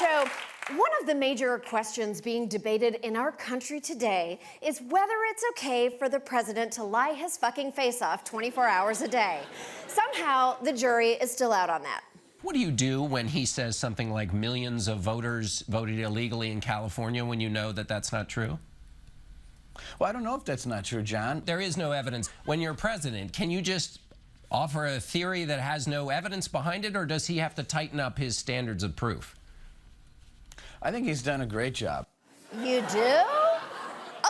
show, one of the major questions being debated in our country today is whether it's okay for the president to lie his fucking face off 24 hours a day. Somehow, the jury is still out on that. What do you do when he says something like millions of voters voted illegally in California when you know that that's not true? Well, I don't know if that's not true, John. There is no evidence. When you're president, can you just offer a theory that has no evidence behind it, or does he have to tighten up his standards of proof? I think he's done a great job. You do?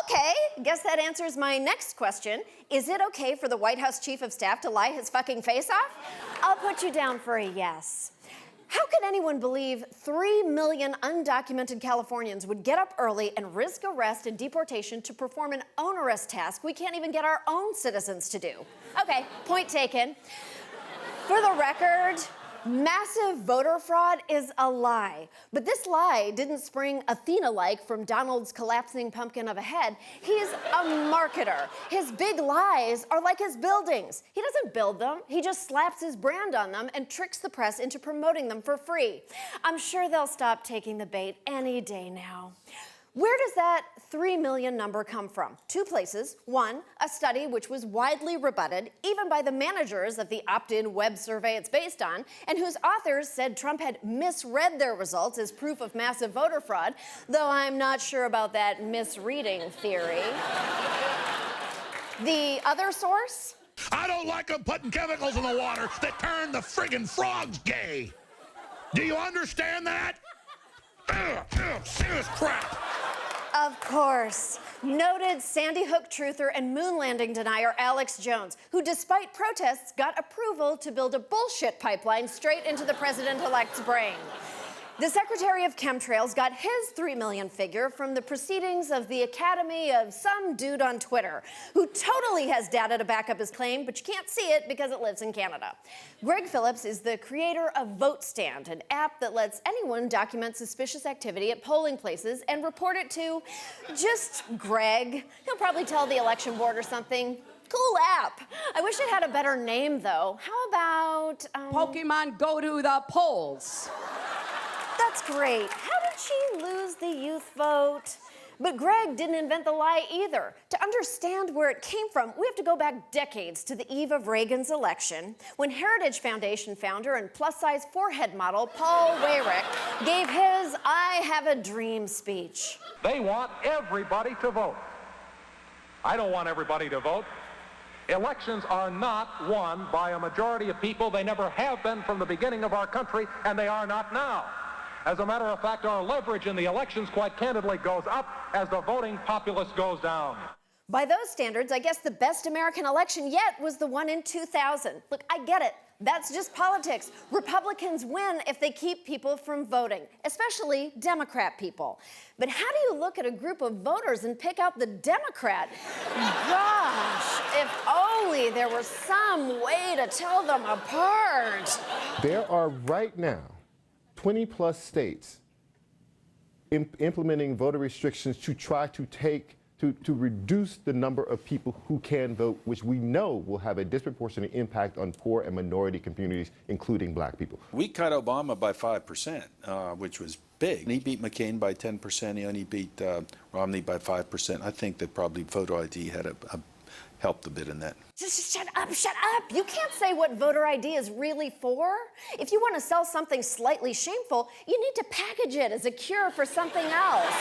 Okay, guess that answers my next question. Is it okay for the White House Chief of Staff to lie his fucking face off? I'll put you down for a yes. How could anyone believe 3 million undocumented Californians would get up early and risk arrest and deportation to perform an onerous task we can't even get our own citizens to do? Okay, point taken. For the record, massive voter fraud is a lie. But this lie didn't spring Athena-like from Donald's collapsing pumpkin of a head. He's a marketer. His big lies are like his buildings. He doesn't build them. He just slaps his brand on them and tricks the press into promoting them for free. I'm sure they'll stop taking the bait any day now. Where does that 3 million number come from? Two places. One, a study which was widely rebutted, even by the managers of the opt-in web survey it's based on, and whose authors said Trump had misread their results as proof of massive voter fraud, though I'm not sure about that misreading theory. The other source? I don't like them putting chemicals in the water that turn the friggin' frogs gay. Do you understand that? Serious crap. Of course. Noted Sandy Hook truther and moon landing denier Alex Jones, who despite protests got approval to build a bullshit pipeline straight into the president-elect's brain. The Secretary of Chemtrails got his 3 million figure from the proceedings of the Academy of some dude on Twitter, who totally has data to back up his claim, but you can't see it because it lives in Canada. Greg Phillips is the creator of VoteStand, an app that lets anyone document suspicious activity at polling places and report it to just Greg. He'll probably tell the election board or something. Cool app. I wish it had a better name, though. How about, Pokemon Go to the Polls. That's great. How did she lose the youth vote? But Greg didn't invent the lie either. To understand where it came from, we have to go back decades to the eve of Reagan's election, when Heritage Foundation founder and plus-size forehead model Paul Weyrich gave his I Have a Dream speech. They want everybody to vote. I don't want everybody to vote. Elections are not won by a majority of people. They never have been from the beginning of our country, and they are not now. As a matter of fact, our leverage in the elections, quite candidly, goes up as the voting populace goes down. By those standards, I guess the best American election yet was the one in 2000. Look, I get it. That's just politics. Republicans win if they keep people from voting, especially Democrat people. But how do you look at a group of voters and pick out the Democrat? Gosh, if only there was some way to tell them apart. There are right now 20-plus states implementing voter restrictions to try to reduce the number of people who can vote, which we know will have a disproportionate impact on poor and minority communities, including black people. We cut Obama by 5%, which was big. He beat McCain by 10%. He only beat Romney by 5%. I think that probably voter ID had helped a bit in that. Just shut up, shut up. You can't say what voter ID is really for. If you want to sell something slightly shameful, you need to package it as a cure for something else.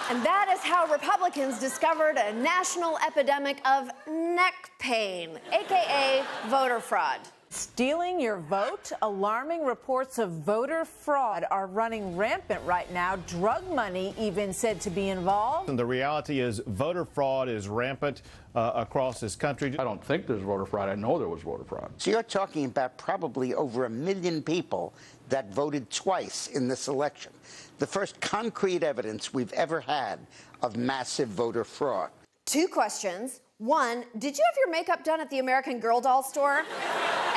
And that is how Republicans discovered a national epidemic of neck pain, AKA voter fraud. Stealing your vote? Alarming reports of voter fraud are running rampant right now. Drug money even said to be involved. And the reality is voter fraud is rampant across this country. I don't think there's voter fraud. I know there was voter fraud. So you're talking about probably over 1 million people that voted twice in this election. The first concrete evidence we've ever had of massive voter fraud. Two questions. One, did you have your makeup done at the American Girl doll store?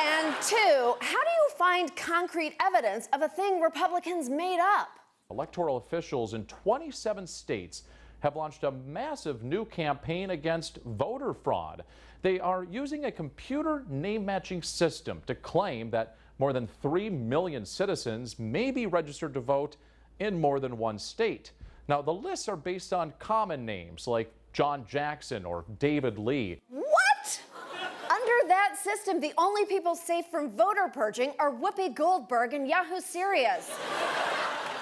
And two, how do you find concrete evidence of a thing Republicans made up? Electoral officials in 27 states have launched a massive new campaign against voter fraud. They are using a computer name matching system to claim that More than 3 million citizens may be registered to vote in more than one state. Now, the lists are based on common names like John Jackson or David Lee. What? Under that system, the only people safe from voter purging are Whoopi Goldberg and Yahoo Serious.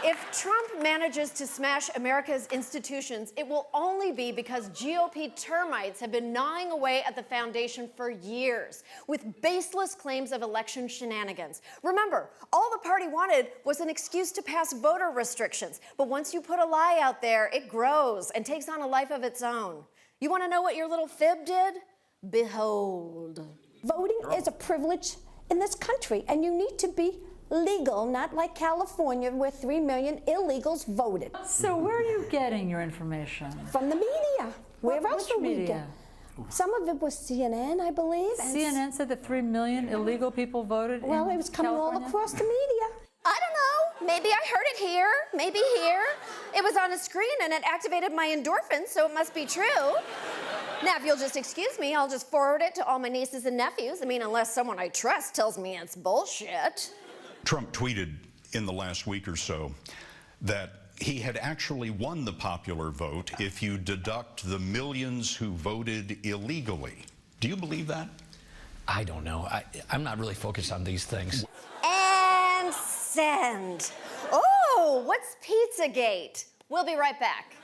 If Trump manages to smash America's institutions, it will only be because GOP termites have been gnawing away at the foundation for years with baseless claims of election shenanigans. Remember, all the party wanted was an excuse to pass voter restrictions. But once you put a lie out there, it grows and takes on a life of its own. You want to know what your little fib did? Behold. Voting is a privilege in this country, and you need to be legal, not like California where 3 million illegals voted. So where are you getting your information? From the media. Where else would we get? Some of it was CNN, I believe. CNN said that 3 million illegal people voted Well, in it was coming California? all across the media. I don't know. Maybe I heard it here, maybe here. It was on a screen and it activated my endorphins, so it must be true. Now, if you'll just excuse me, I'll just forward it to all my nieces and nephews. I mean, unless someone I trust tells me it's bullshit. Trump tweeted in the last week or so that he had actually won the popular vote if you deduct the millions who voted illegally. Do you believe that? I don't know. I'm not really focused on these things. And send. Oh, what's Pizzagate? We'll be right back.